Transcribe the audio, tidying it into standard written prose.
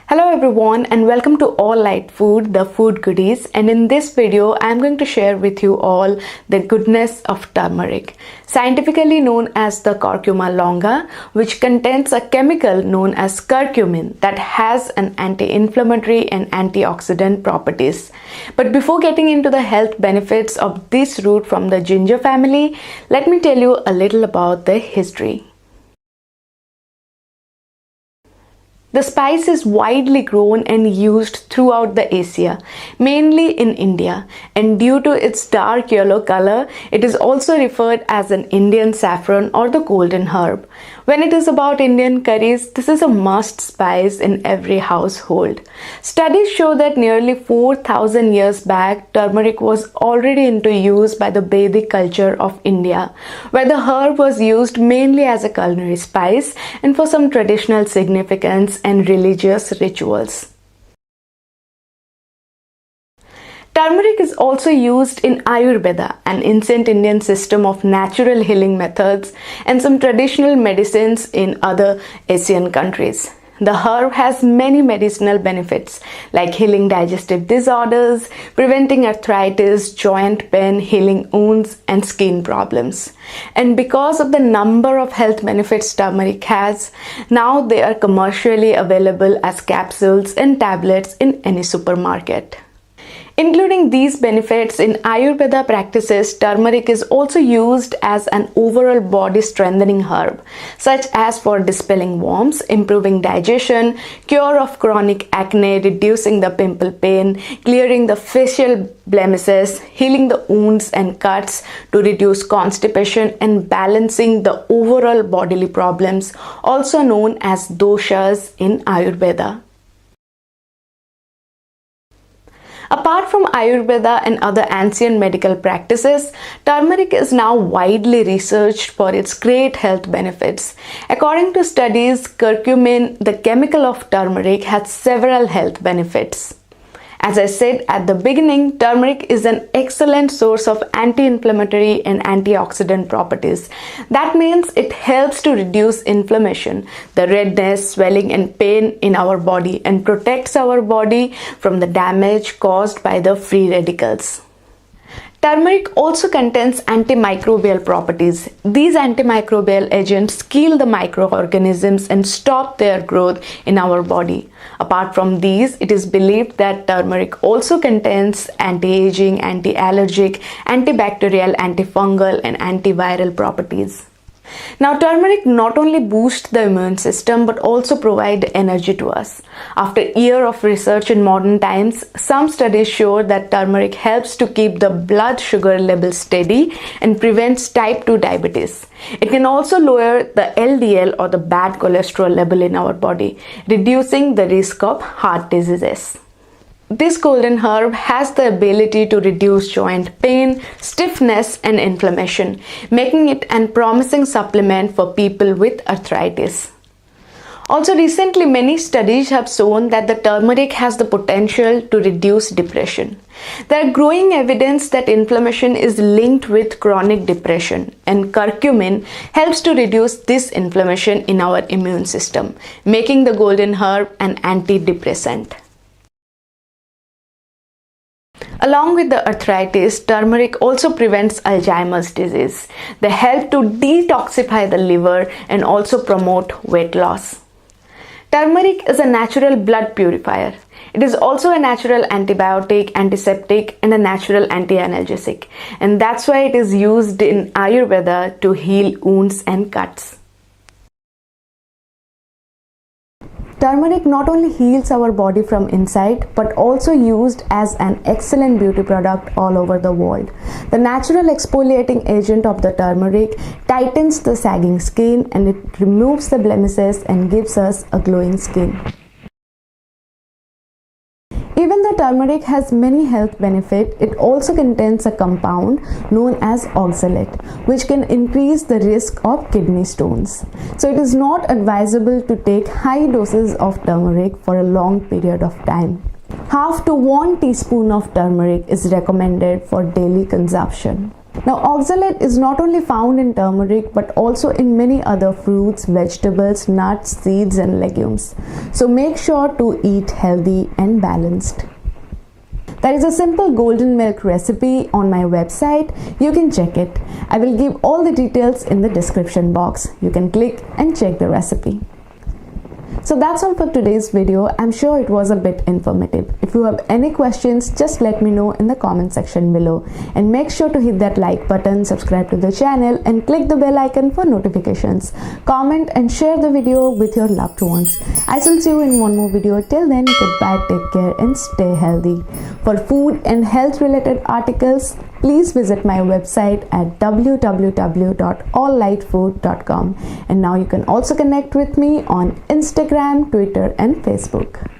Hello everyone and welcome to All Light Food, the food goodies, and in this video I am going to share with you all the goodness of turmeric, scientifically known as the curcuma longa, which contains a chemical known as curcumin that has an anti-inflammatory and antioxidant properties. But before getting into the health benefits of this root from the ginger family, let me tell you a little about the history. The spice is widely grown and used throughout the Asia, mainly in India, and due to its dark yellow color, it is also referred as an Indian saffron or the golden herb. When it is about Indian curries, this is a must spice in every household. Studies show that nearly 4,000 years back, turmeric was already into use by the Vedic culture of India, where the herb was used mainly as a culinary spice and for some traditional significance and religious rituals. Turmeric is also used in Ayurveda, an ancient Indian system of natural healing methods, and some traditional medicines in other Asian countries. The herb has many medicinal benefits like healing digestive disorders, preventing arthritis, joint pain, healing wounds, and skin problems. And because of the number of health benefits turmeric has, now they are commercially available as capsules and tablets in any supermarket. Including these benefits in Ayurveda practices, turmeric is also used as an overall body strengthening herb, such as for dispelling worms, improving digestion, cure of chronic acne, reducing the pimple pain, clearing the facial blemishes, healing the wounds and cuts to reduce constipation, and balancing the overall bodily problems, also known as doshas in Ayurveda. Apart from Ayurveda and other ancient medical practices, turmeric is now widely researched for its great health benefits. According to studies, curcumin, the chemical of turmeric, has several health benefits. As I said at the beginning, turmeric is an excellent source of anti-inflammatory and antioxidant properties. That means it helps to reduce inflammation, the redness, swelling and pain in our body, and protects our body from the damage caused by the free radicals. Turmeric also contains antimicrobial properties. These antimicrobial agents kill the microorganisms and stop their growth in our body. Apart from these, it is believed that turmeric also contains anti-aging, anti-allergic, antibacterial, antifungal, and antiviral properties. Now, turmeric not only boosts the immune system but also provides energy to us. After years of research in modern times, some studies show that turmeric helps to keep the blood sugar level steady and prevents type 2 diabetes. It can also lower the LDL or the bad cholesterol level in our body, reducing the risk of heart diseases. This golden herb has the ability to reduce joint pain, stiffness and inflammation, making it a promising supplement for people with arthritis. Also, recently many studies have shown that the turmeric has the potential to reduce depression. There is growing evidence that inflammation is linked with chronic depression, and curcumin helps to reduce this inflammation in our immune system, making the golden herb an antidepressant. Along with the arthritis, turmeric also prevents Alzheimer's disease. They help to detoxify the liver and also promote weight loss. Turmeric is a natural blood purifier. It is also a natural antibiotic, antiseptic, and a natural anti-analgesic. And that's why it is used in Ayurveda to heal wounds and cuts. Turmeric not only heals our body from inside but also used as an excellent beauty product all over the world. The natural exfoliating agent of the turmeric tightens the sagging skin and it removes the blemishes and gives us a glowing skin. Even though turmeric has many health benefits, it also contains a compound known as oxalate, which can increase the risk of kidney stones. So it is not advisable to take high doses of turmeric for a long period of time. Half to 1 teaspoon of turmeric is recommended for daily consumption. Now, oxalate is not only found in turmeric but also in many other fruits, vegetables, nuts, seeds, and legumes. So make sure to eat healthy and balanced. There is a simple golden milk recipe on my website. You can check it. I will give all the details in the description box. You can click and check the recipe. So that's all for today's video. I'm sure it was a bit informative. If you have any questions, just let me know in the comment section below. And make sure to hit that like button, subscribe to the channel, and click the bell icon for notifications. Comment and share the video with your loved ones. I shall see you in one more video. Till then, goodbye, take care, and stay healthy. For food and health related articles, please visit my website at www.alllitefood.com. And now you can also connect with me on Instagram, Twitter, and Facebook.